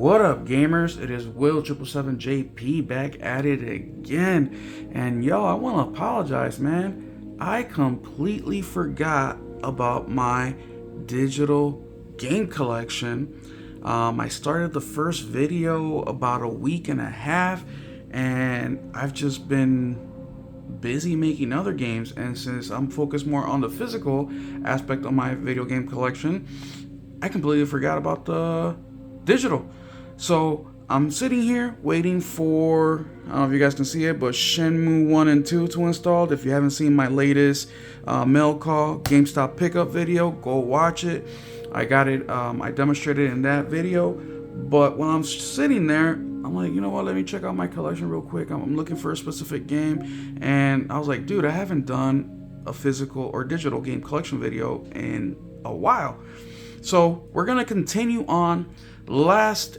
What up, gamers? It is Will777JP back at it again. And yo, I want to apologize, man. I completely forgot about my digital game collection. I started the first video about a week and a half, and I've just been busy making other games. And since I'm focused more on the physical aspect of my video game collection, I completely forgot about the digital. So I'm sitting here waiting for, I don't know if you guys can see it, but Shenmue 1 and 2 to install. If you haven't seen my latest mail call GameStop pickup video, go watch it. I got it, I demonstrated in that video. But when I'm sitting there, I'm like, you know what, let me check out my collection real quick. I'm looking for a specific game. And I was like, dude, I haven't done a physical or digital game collection video in a while. So we're going to continue on. Last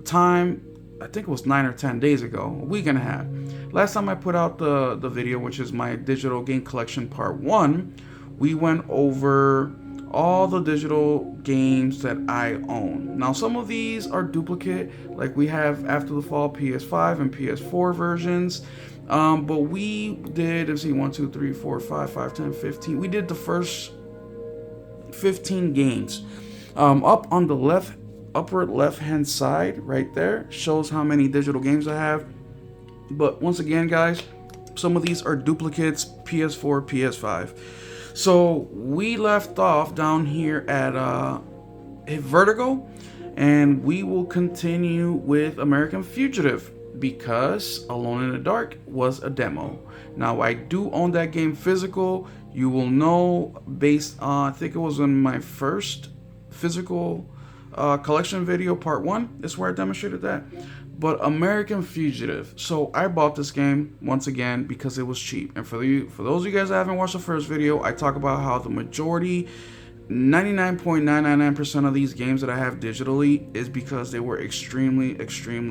time, I think it was 9 or 10 days ago, a week and a half. Last time I put out the video, which is my digital game collection part 1, we went over all the digital games that I own. Now, some of these are duplicate, like we have After the Fall PS5 and PS4 versions. But we did, let's see, 1, 2, 3, 4, 5, 5, 10, 15. We did the first 15 games. Up on the upper left hand side right there shows how many digital games I have. But once again, guys, some of these are duplicates, PS4, PS5. So we left off down here at Vertigo, and we will continue with American Fugitive because Alone in the Dark was a demo. Now, I do own that game physical. You will know based on, I think it was in my first physical collection video, part 1, is where I demonstrated that. But American Fugitive. So I bought this game once again because it was cheap. And for those of you guys that haven't watched the first video, I talk about how the majority, 99.999% of these games that I have digitally is because they were extremely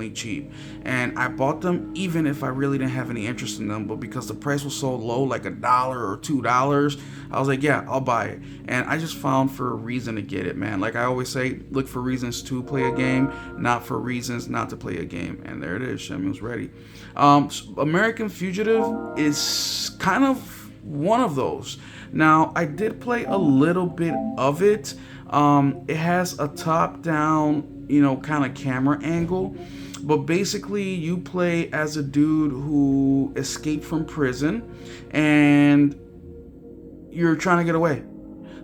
cheap. And I bought them even if I really didn't have any interest in them, but because the price was so low, like $1 or $2, I was like, yeah, I'll buy it. And I just found for a reason to get it, man. Like I always say, look for reasons to play a game, not for reasons not to play a game. And there it is, Shenmue's ready. American Fugitive is kind of one of those. Now, I did play a little bit of it. It has a top-down, kind of camera angle. But basically, you play as a dude who escaped from prison, and you're trying to get away.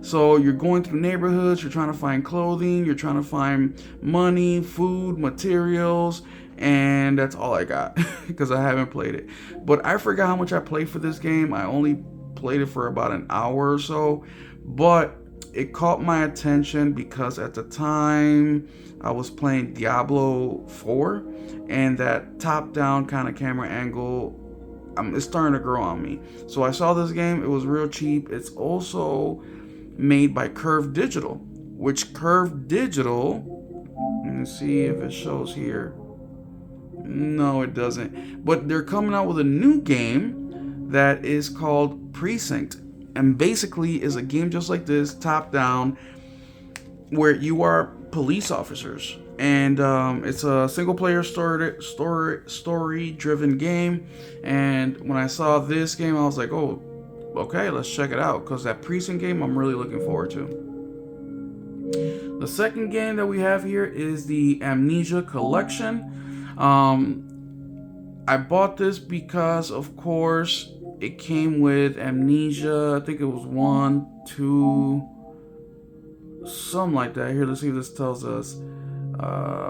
So you're going through neighborhoods, you're trying to find clothing, you're trying to find money, food, materials, and that's all I got because I haven't played it. But I forgot how much I played for this game. I only played it for about an hour or so, but it caught my attention because at the time I was playing Diablo 4, and that top-down kind of camera angle, it's starting to grow on me. So I saw this game. It was real cheap. It's also made by Curve Digital, which Curve Digital, let me see if it shows here. No, it doesn't. But they're coming out with a new game that is called Precinct, and basically is a game just like this, top down, where you are police officers, and it's a single player story driven game. And when I saw this game, I was like, oh, okay, let's check it out, because that Precinct game I'm really looking forward to. The second game that we have here is the Amnesia Collection. I bought this because, of course, it came with Amnesia. I think it was 1, 2, something like that. Here, let's see if this tells us.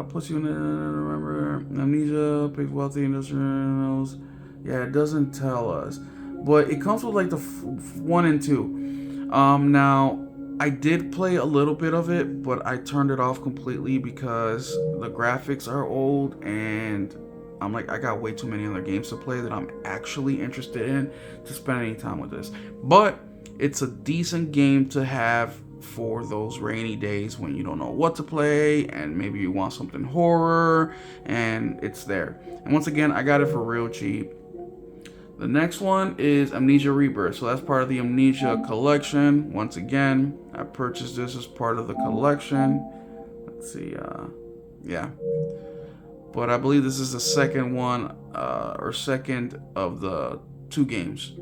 Puts you in, remember, Amnesia, picks wealthy industrials. Yeah, it doesn't tell us. But it comes with like the 1 and 2. Now, I did play a little bit of it, but I turned it off completely because the graphics are old, and I'm like, I got way too many other games to play that I'm actually interested in to spend any time with this. But it's a decent game to have for those rainy days when you don't know what to play, and maybe you want something horror, and it's there. And once again, I got it for real cheap. The next one is Amnesia Rebirth. So that's part of the Amnesia collection. Once again, I purchased this as part of the collection. Let's see, Yeah. But I believe this is the second one, or second of the two games.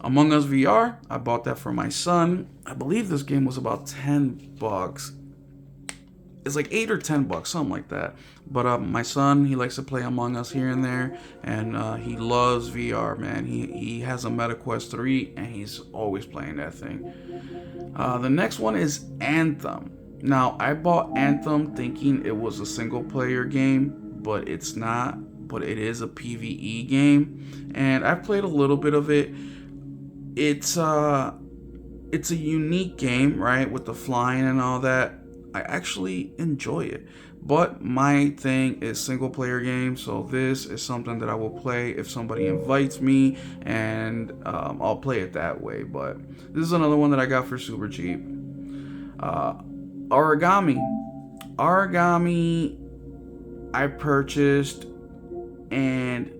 Among Us VR, I bought that for my son. I believe this game was about $10. It's like $8 or $10, something like that. But my son, he likes to play Among Us here and there, and he loves VR, man. He has a MetaQuest 3, and he's always playing that thing. The next one is Anthem. Now, I bought Anthem thinking it was a single player game, but it's not. But it is a PvE game, and I've played a little bit of it. It's a unique game, right, with the flying and all that. I actually enjoy it, but my thing is single player games, so this is something that I will play if somebody invites me, and I'll play it that way. But this is another one that I got for super cheap. Origami I purchased, and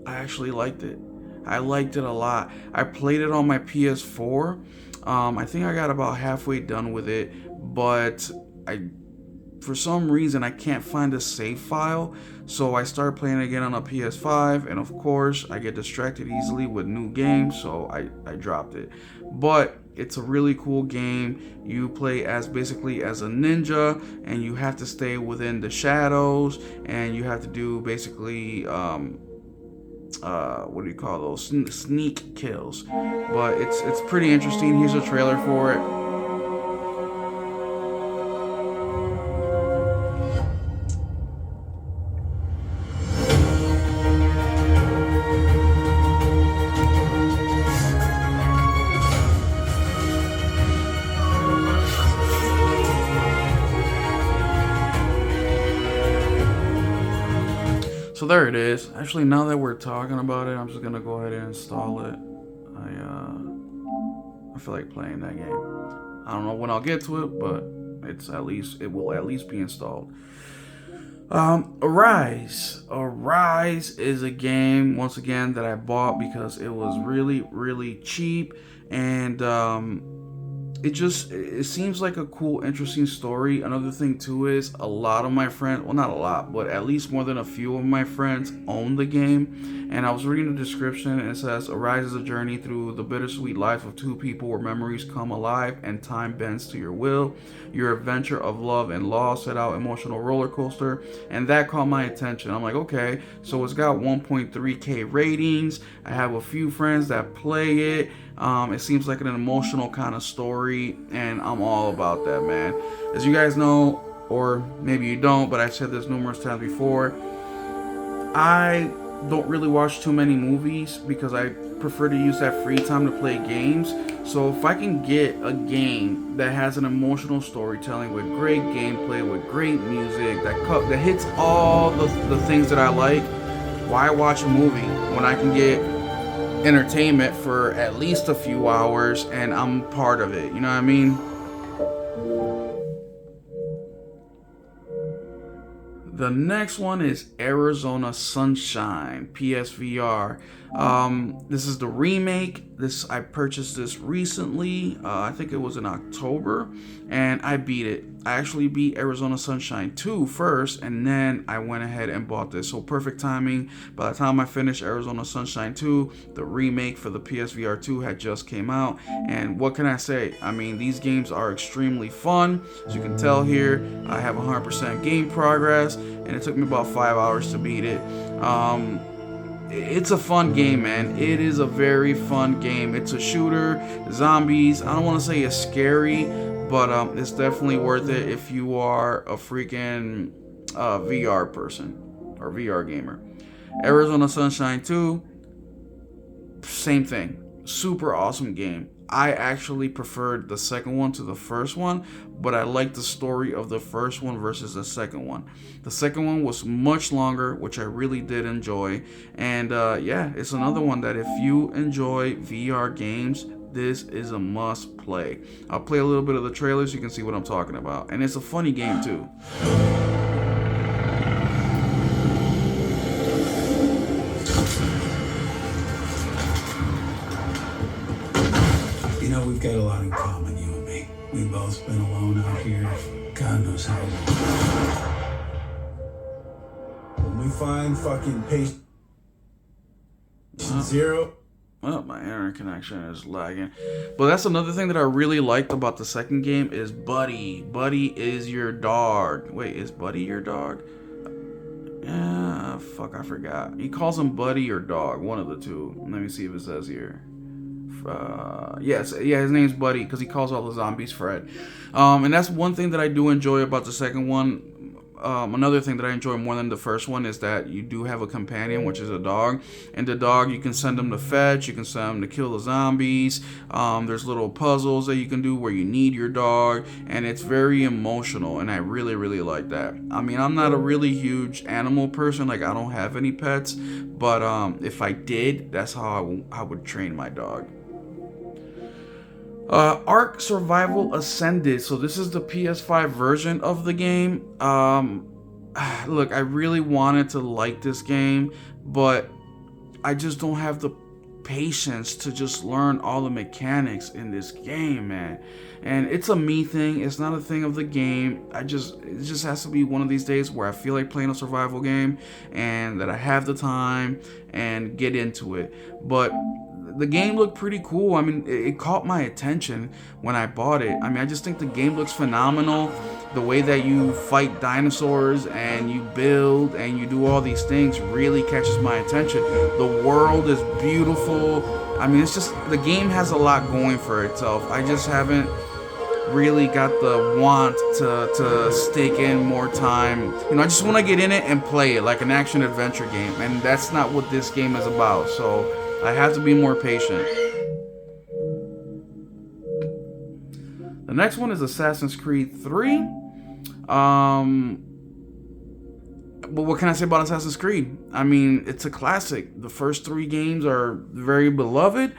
I actually liked it. I liked it a lot. I played it on my PS4. I think I got about halfway done with it, but for some reason I can't find a save file, so I started playing it again on a PS5, and of course I get distracted easily with new games, so I dropped it. But it's a really cool game. You play as basically as a ninja, and you have to stay within the shadows, and you have to do basically what do you call those, sneak kills. But it's pretty interesting. Here's a trailer for it. So there it is. Actually, now that we're talking about it, I'm just gonna go ahead and install it. I feel like playing that game. I don't know when I'll get to it, but it will at least be installed. Arise. Arise is a game, once again, that I bought because it was really, really cheap, and it seems like a cool, interesting story. Another thing too is a lot of my friends, well, not a lot, but at least more than a few of my friends own the game. And I was reading the description, and it says, Arise is a journey through the bittersweet life of two people where memories come alive and time bends to your will. Your adventure of love and loss set out emotional roller coaster, and that caught my attention. I'm like, okay, so it's got 1.3K ratings. I have a few friends that play it. It seems like an emotional kind of story, and I'm all about that, man. As you guys know, or maybe you don't, but I've said this numerous times before, I don't really watch too many movies because I prefer to use that free time to play games. So if I can get a game that has an emotional storytelling with great gameplay, with great music, that hits all the things that I like, why watch a movie when I can get entertainment for at least a few hours and I'm part of it? You know what I mean? The next one is Arizona Sunshine PSVR. This is the remake. I purchased this recently. I think it was in October, and I beat it. I actually beat Arizona Sunshine 2 first, and then I went ahead and bought this. So perfect timing. By the time I finished Arizona Sunshine 2, the remake for the PSVR 2 had just came out. And what can I say? I mean, these games are extremely fun. As you can tell here, I have 100% game progress, and it took me about 5 hours to beat it. It's a fun game, man. It is a very fun game. It's a shooter, zombies. I don't want to say it's scary, but it's definitely worth it if you are a freaking VR person or VR gamer. Arizona Sunshine 2, same thing. Super awesome game. I actually preferred the second one to the first one, but I liked the story of the first one versus the second one. The second one was much longer, which I really did enjoy. And yeah, it's another one that if you enjoy VR games, this is a must play. I'll play a little bit of the trailer so you can see what I'm talking about. And it's a funny game too. You know, we've got a lot in common, you and me. We've both been alone out here, God knows how long. find fucking patient zero. Oh, my internet connection is lagging. But that's another thing that I really liked about the second game is Buddy. Buddy is your dog. Wait, is Buddy your dog? Fuck, I forgot. He calls him Buddy or Dog, one of the two. Let me see if it says here. Yes, yeah, his name's Buddy because he calls all the zombies Fred. And that's one thing that I do enjoy about the second one. Another thing that I enjoy more than the first one is that you do have a companion, which is a dog. And the dog, you can send him to fetch, you can send him to kill the zombies. There's little puzzles that you can do where you need your dog, and it's very emotional, and I really, really like that. I mean, I'm not a really huge animal person, like I don't have any pets, but if I did, that's how I would train my dog. Ark Survival Ascended. So this is the PS5 version of the game. Look, I really wanted to like this game, but I just don't have the patience to just learn all the mechanics in this game, man. And it's a me thing. It's not a thing of the game. It just has to be one of these days where I feel like playing a survival game and that I have the time and get into it. But the game looked pretty cool. I mean, it caught my attention when I bought it. I mean, I just think the game looks phenomenal. The way that you fight dinosaurs and you build and you do all these things really catches my attention. The world is beautiful. I mean, it's just, the game has a lot going for itself. I just haven't really got the want to stick in more time. You know, I just want to get in it and play it like an action adventure game. And that's not what this game is about. So I have to be more patient. The next one is Assassin's Creed 3. But what can I say about Assassin's Creed? I mean, it's a classic. The first 3 games are very beloved.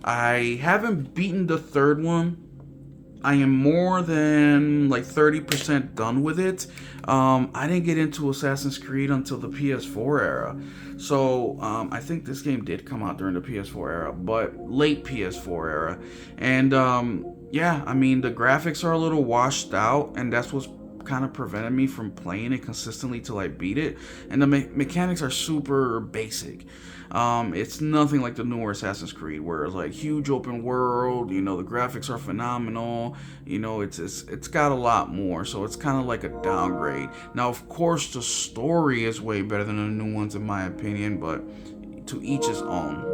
I haven't beaten the third one. I am more than like 30% done with it. I didn't get into Assassin's Creed until the PS4 era. So I think this game did come out during the PS4 era, but late PS4 era. And yeah, I mean, the graphics are a little washed out, and that's what's kind of prevented me from playing it consistently till I beat it. And the mechanics are super basic. It's nothing like the newer Assassin's Creed, where it's like huge open world. You know, the graphics are phenomenal. You know, it's got a lot more, so it's kind of like a downgrade. Now, of course, the story is way better than the new ones in my opinion, but to each his own.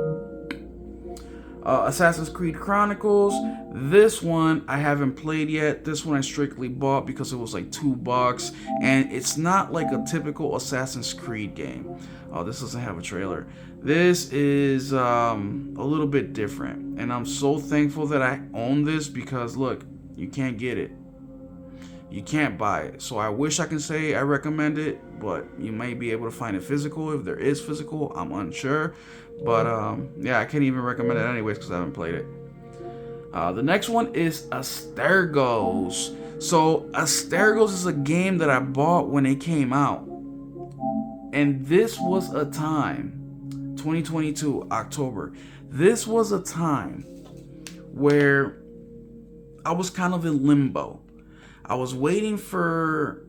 Assassin's Creed Chronicles. This one I haven't played yet. This one I strictly bought because it was like $2, and it's not like a typical Assassin's Creed game. Oh, this doesn't have a trailer. This is a little bit different, and I'm so thankful that I own this because look, you can't get it. You can't buy it. So I wish I can say I recommend it, but you may be able to find it physical. If there is physical, I'm unsure. But yeah, I can't even recommend it anyways because I haven't played it. The next one is Astergos. So Astergos is a game that I bought when it came out. And this was a time, 2022, October. This was a time where I was kind of in limbo. I was waiting for,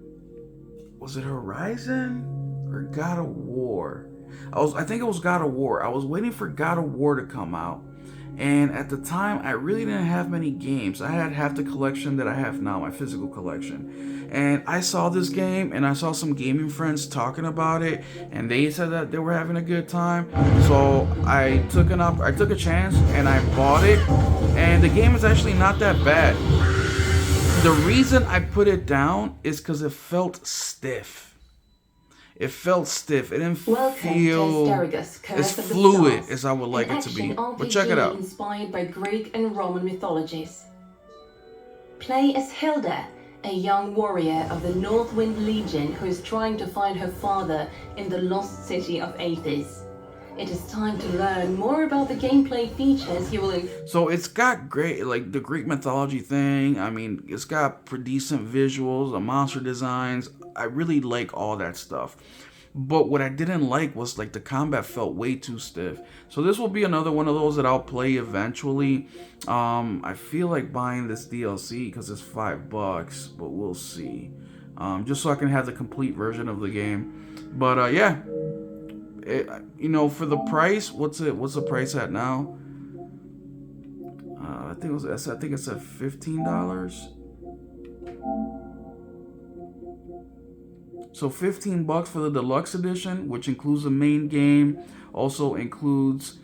was it Horizon or God of War? I think it was God of War. I was waiting for God of War to come out. And at the time, I really didn't have many games. I had half the collection that I have now, my physical collection. And I saw this game, and I saw some gaming friends talking about it, and they said that they were having a good time. So I took a chance, and I bought it. And the game is actually not that bad. The reason I put it down is because it felt stiff. It felt stiff. It didn't feel as fluid as I would like it to be. But check it out. Inspired by Greek and Roman mythologies. Play as Hilda, a young warrior of the Northwind Legion who is trying to find her father in the lost city of Athens. It is time to learn more about the gameplay features you will. So it's got great, like the Greek mythology thing. I mean, it's got pretty decent visuals, the monster designs. I really like all that stuff. But what I didn't like was like the combat felt way too stiff. So this will be another one of those that I'll play eventually. I feel like buying this DLC because it's $5, but we'll see. Just so I can have the complete version of the game. But yeah, For the price, what's the price at now? I think it's at $15. So $15 for the deluxe edition, which includes the main game, also includes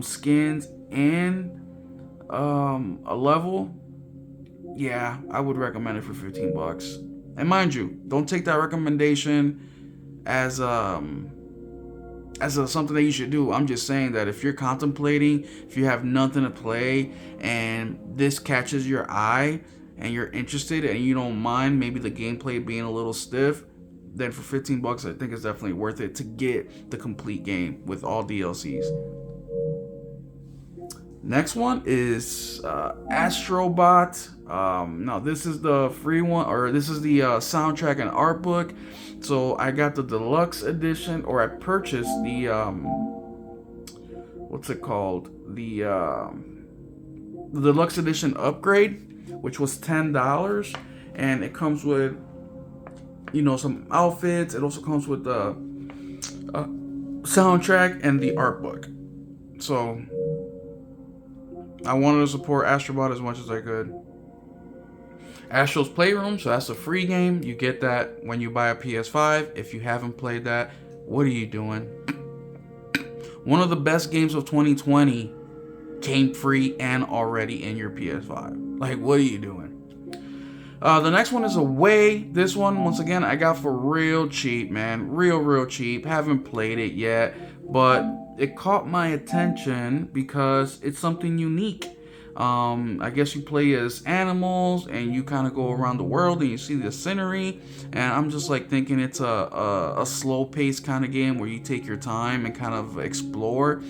skins and a level. Yeah, I would recommend it for $15. And mind you, don't take that recommendation as something that you should do. I'm just saying that if you're contemplating, if you have nothing to play and this catches your eye and you're interested and you don't mind maybe the gameplay being a little stiff, then for $15 I think it's definitely worth it to get the complete game with all DLCs. Next one is Astrobot. Now this is the free one, or this is the soundtrack and art book. So I got the deluxe edition, or I purchased the what's it called? The deluxe edition upgrade, which was $10, and it comes with some outfits. It also comes with the soundtrack and the art book. So I wanted to support Astrobot as much as I could. Astro's Playroom, so that's a free game. You get that when you buy a PS5. If you haven't played that, what are you doing? One of the best games of 2020 came free and already in your PS5. Like, what are you doing? The next one is Away. This one, once again, I got for real cheap, man. Real cheap. Haven't played it yet, but it caught my attention because it's something unique. I guess you play as animals and you kind of go around the world and you see the scenery, and I'm just like thinking it's a slow paced kind of game where you take your time and kind of explore,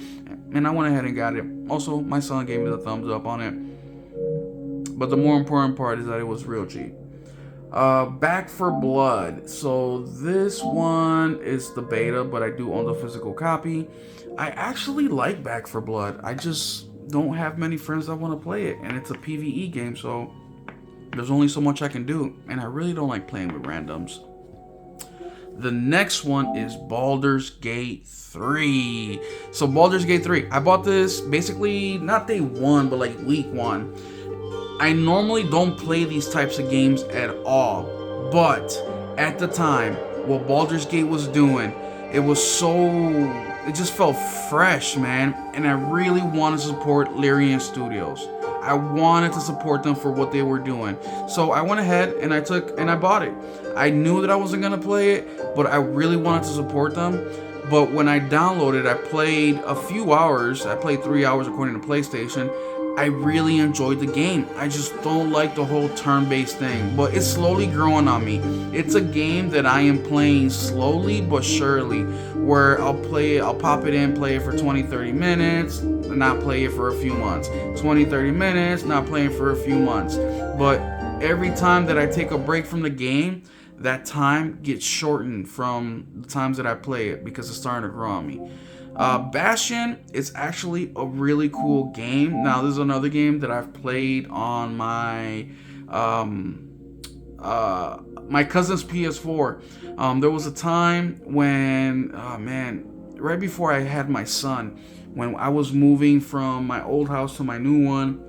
and I went ahead and got it. Also, my son gave me the thumbs up on it, but the more important part is that it was real cheap. Back 4 Blood. So this one is the beta, but I do own the physical copy. I actually like Back 4 Blood. I just don't have many friends that want to play it, and it's a PvE game, so there's only so much I can do, and I really don't like playing with randoms. The next one is Baldur's Gate 3. So Baldur's Gate 3, I bought this basically not day one, but like week 1. I normally don't play these types of games at all, but at the time, what Baldur's Gate was doing, it just felt fresh, man, and I really wanted to support Larian Studios. I wanted to support them for what they were doing. So I went ahead and I bought it. I knew that I wasn't gonna play it, but I really wanted to support them. But when I downloaded, I played a few hours. I played 3 hours according to PlayStation. I really enjoyed the game. I just don't like the whole turn-based thing, but it's slowly growing on me. It's a game that I am playing slowly but surely, where I'll pop it in, play it for 20-30 minutes, and not play it for a few months. 20-30 minutes, not playing for a few months. But every time that I take a break from the game, that time gets shortened from the times that I play it because it's starting to grow on me. Bastion is actually a really cool game. Now, this is another game that I've played on my my cousin's PS4. There was a time when, right before I had my son, when I was moving from my old house to my new one,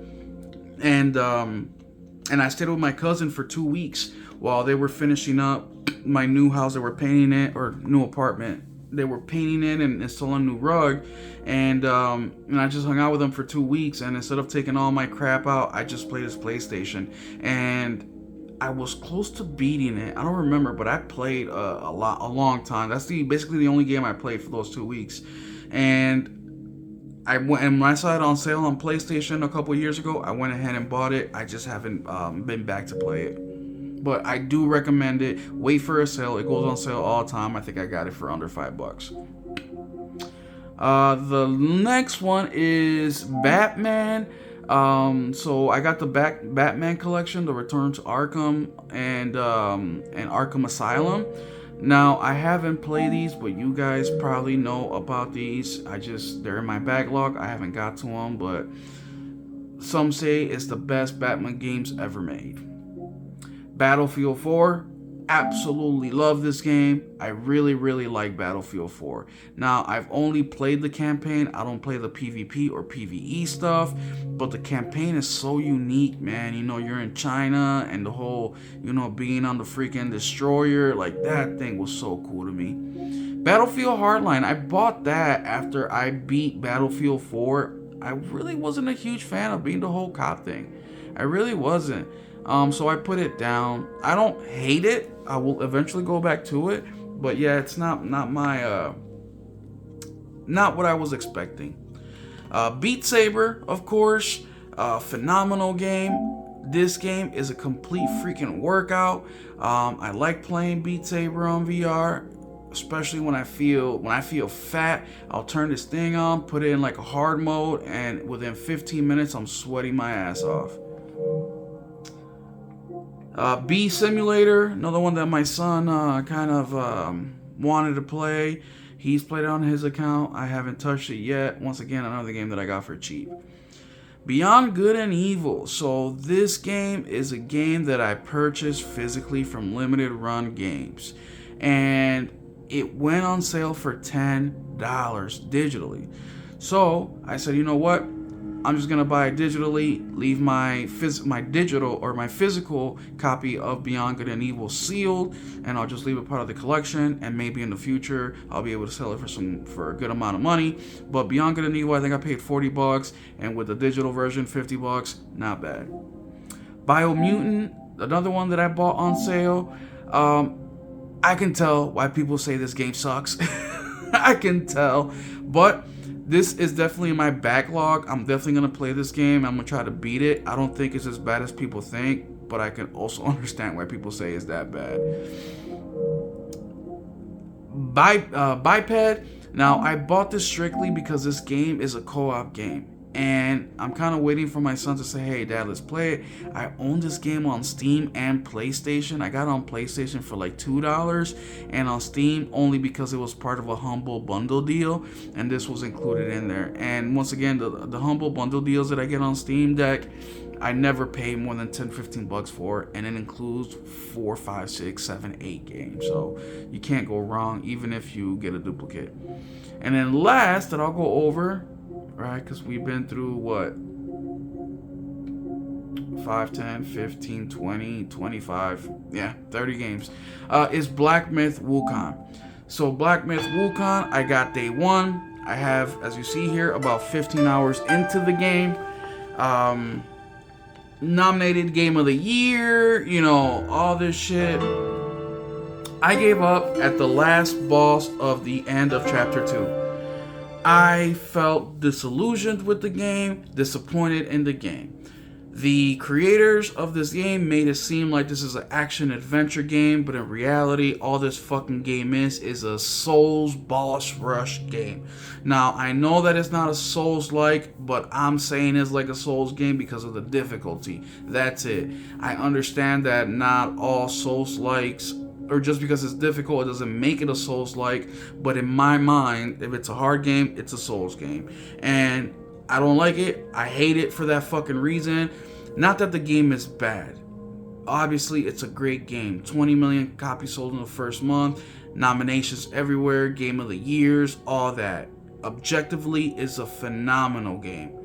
and I stayed with my cousin for 2 weeks while they were finishing up my new house. They were painting it, or new apartment. They were painting it and installing a new rug, and I just hung out with them for 2 weeks. And instead of taking all my crap out, I just played his PlayStation, and I was close to beating it. I don't remember, but I played a long time. That's basically the only game I played for those 2 weeks. And I went, and when I saw it on sale on PlayStation a couple years ago, I went ahead and bought it. I just haven't been back to play it. But I do recommend it. Wait for a sale. It goes on sale all the time. I think I got it for under $5. The next one is Batman. So I got the Batman collection, The Return to Arkham, and Arkham Asylum. Now, I haven't played these, but you guys probably know about these. They're in my backlog. I haven't got to them, but some say it's the best Batman games ever made. Battlefield 4, absolutely love this game. I really, really like Battlefield 4. Now, I've only played the campaign. I don't play the PvP or PvE stuff, but the campaign is so unique, man. You know, you're in China and the whole, you know, being on the freaking destroyer, like that thing was so cool to me. Battlefield Hardline, I bought that after I beat Battlefield 4. I really wasn't a huge fan of being the whole cop thing. I really wasn't. So I put it down. I don't hate it. I will eventually go back to it, but yeah, it's not my not what I was expecting. Beat Saber, of course, phenomenal game. This game is a complete freaking workout. I like playing Beat Saber on VR, especially when I feel fat. I'll turn this thing on, put it in like a hard mode, and within 15 minutes, I'm sweating my ass off. Bee Simulator, another one that my son kind of wanted to play. He's played it on his account. I haven't touched it yet. Once again, another game that I got for cheap. Beyond Good and Evil. So this game is a game that I purchased physically from Limited Run Games. And it went on sale for $10 digitally. So I said, you know what? I'm just gonna buy it digitally, leave my digital or my physical copy of Beyond Good and Evil sealed, and I'll just leave it part of the collection. And maybe in the future I'll be able to sell it for a good amount of money. But Beyond Good and Evil, I think I paid $40, and with the digital version, $50. Not bad. Biomutant, another one that I bought on sale. I can tell why people say this game sucks. I can tell, but this is definitely in my backlog. I'm definitely going to play this game. I'm going to try to beat it. I don't think it's as bad as people think, but I can also understand why people say it's that bad. Biped. Now, I bought this strictly because this game is a co-op game. And I'm kind of waiting for my son to say, hey, Dad, let's play it. I own this game on Steam and PlayStation. I got it on PlayStation for like $2 and on Steam only because it was part of a Humble Bundle deal, and this was included in there. And once again, the Humble Bundle deals that I get on Steam Deck, I never pay more than $10-15 for, and it includes 4, 5, 6, 7, 8 games. So you can't go wrong even if you get a duplicate. And then last that I'll go over, right, because we've been through what, 5, 10, 15, 20, 25, yeah, 30 games, is Black Myth Wukong. So Black Myth Wukong, I got day one. I have, as you see here, about 15 hours into the game. Nominated Game of the Year, you know, all this shit. I gave up at the last boss of the end of Chapter 2. I felt disillusioned with the game, disappointed in the game. The creators of this game made it seem like this is an action-adventure game, but in reality, all this fucking game is a Souls boss rush game. Now, I know that it's not a Souls-like, but I'm saying it's like a Souls game because of the difficulty. That's it. I understand that not all Souls-likes, or just because it's difficult, it doesn't make it a Souls-like, but in my mind, if it's a hard game, it's a Souls game. And I don't like it. I hate it for that fucking reason. Not that the game is bad. Obviously, it's a great game. 20 million copies sold in the first month. Nominations everywhere. Game of the Years. All that. Objectively, it's a phenomenal game.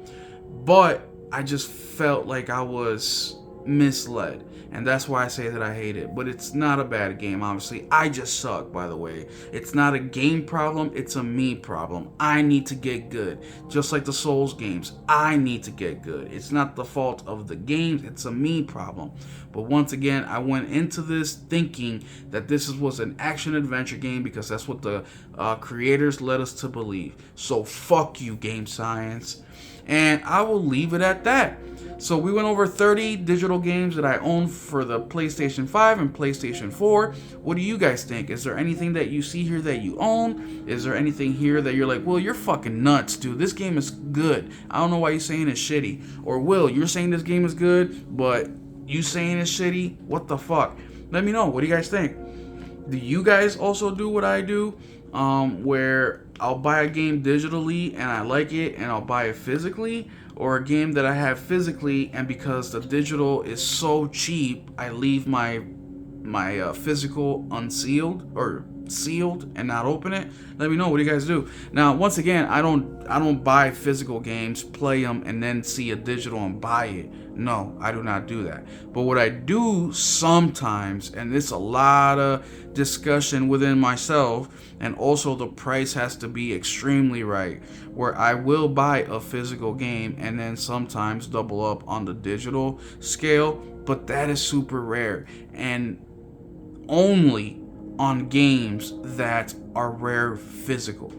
But I just felt like I was misled. And that's why I say that I hate it. But it's not a bad game, obviously. I just suck, by the way. It's not a game problem, it's a me problem. I need to get good. Just like the Souls games, I need to get good. It's not the fault of the games, it's a me problem. But once again, I went into this thinking that this was an action-adventure game because that's what the creators led us to believe. So fuck you, Game Science. And I will leave it at that. So we went over 30 digital games that I own for the PlayStation 5 and PlayStation 4. What do you guys think? Is there anything that you see here that you own? Is there anything here that you're like, well, you're fucking nuts, dude. This game is good. I don't know why you're saying it's shitty. Or Will, you're saying this game is good, but you saying it's shitty? What the fuck? Let me know. What do you guys think? Do you guys also do what I do? Where I'll buy a game digitally and I like it and I'll buy it physically, or a game that I have physically and because the digital is so cheap, I leave my my physical unsealed or sealed and not open it, let me know. What do you guys do? Now, once again, I don't buy physical games, play them, and then see a digital and buy it. No, I do not do that. But what I do sometimes, and it's a lot of discussion within myself, and also the price has to be extremely right, where I will buy a physical game and then sometimes double up on the digital scale, but that is super rare and only on games that are rare physical,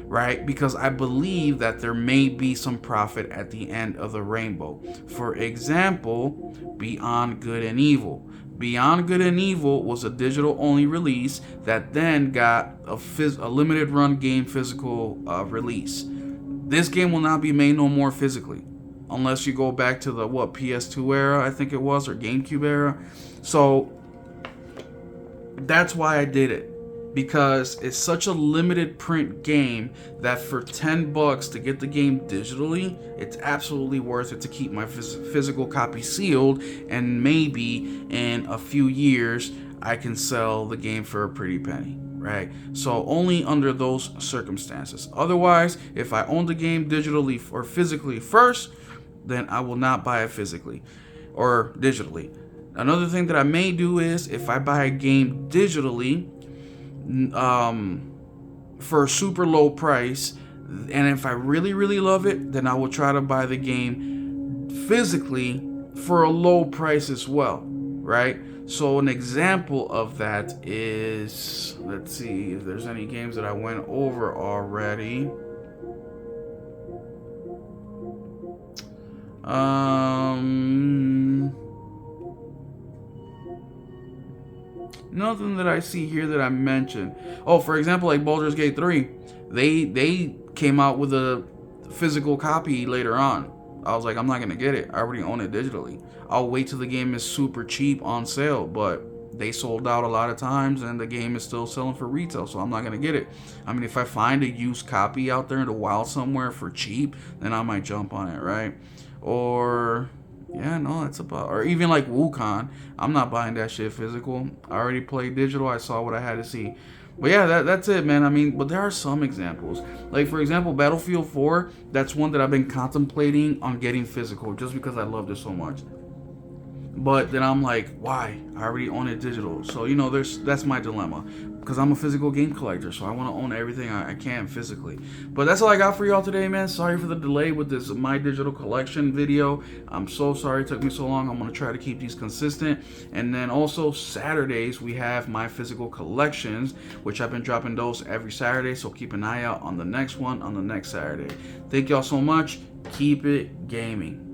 right? Because I believe that there may be some profit at the end of the rainbow. For example, Beyond Good and Evil. Beyond Good and Evil was a digital only release that then got a limited run game physical release. This game will not be made no more physically unless you go back to the PS2 era, I think it was, or GameCube era. So that's why I did it, because it's such a limited print game that for $10 to get the game digitally, it's absolutely worth it to keep my physical copy sealed, and maybe in a few years I can sell the game for a pretty penny, right? So only under those circumstances. Otherwise, if I own the game digitally or physically first, then I will not buy it physically or digitally. Another thing that I may do is, if I buy a game digitally for a super low price, and if I really, really love it, then I will try to buy the game physically for a low price as well, right? So an example of that is, let's see if there's any games that I went over already. Nothing that I see here that I mentioned. Oh, for example, like Baldur's Gate 3, they came out with a physical copy later on. I was like, I'm not gonna get it. I already own it digitally. I'll wait till the game is super cheap on sale, but they sold out a lot of times and the game is still selling for retail, so I'm not gonna get it. I mean, if I find a used copy out there in the wild somewhere for cheap, then I might jump on it, right? Or yeah, no, that's about, or even like Wukong, I'm not buying that shit physical. I already played digital. I saw what I had to see. But yeah, that's it, man. I mean, but there are some examples. Like, for example, Battlefield 4, that's one that I've been contemplating on getting physical just because I loved it so much. But then I'm like, why? I already own it digital. So, you know, that's my dilemma. Because I'm a physical game collector, so I want to own everything I can physically. But that's all I got for y'all today, man. Sorry for the delay with this My Digital Collection video. I'm so sorry it took me so long. I'm going to try to keep these consistent. And then also Saturdays, we have my physical collections, which I've been dropping those every Saturday. So keep an eye out on the next one on the next Saturday. Thank y'all so much. Keep it gaming.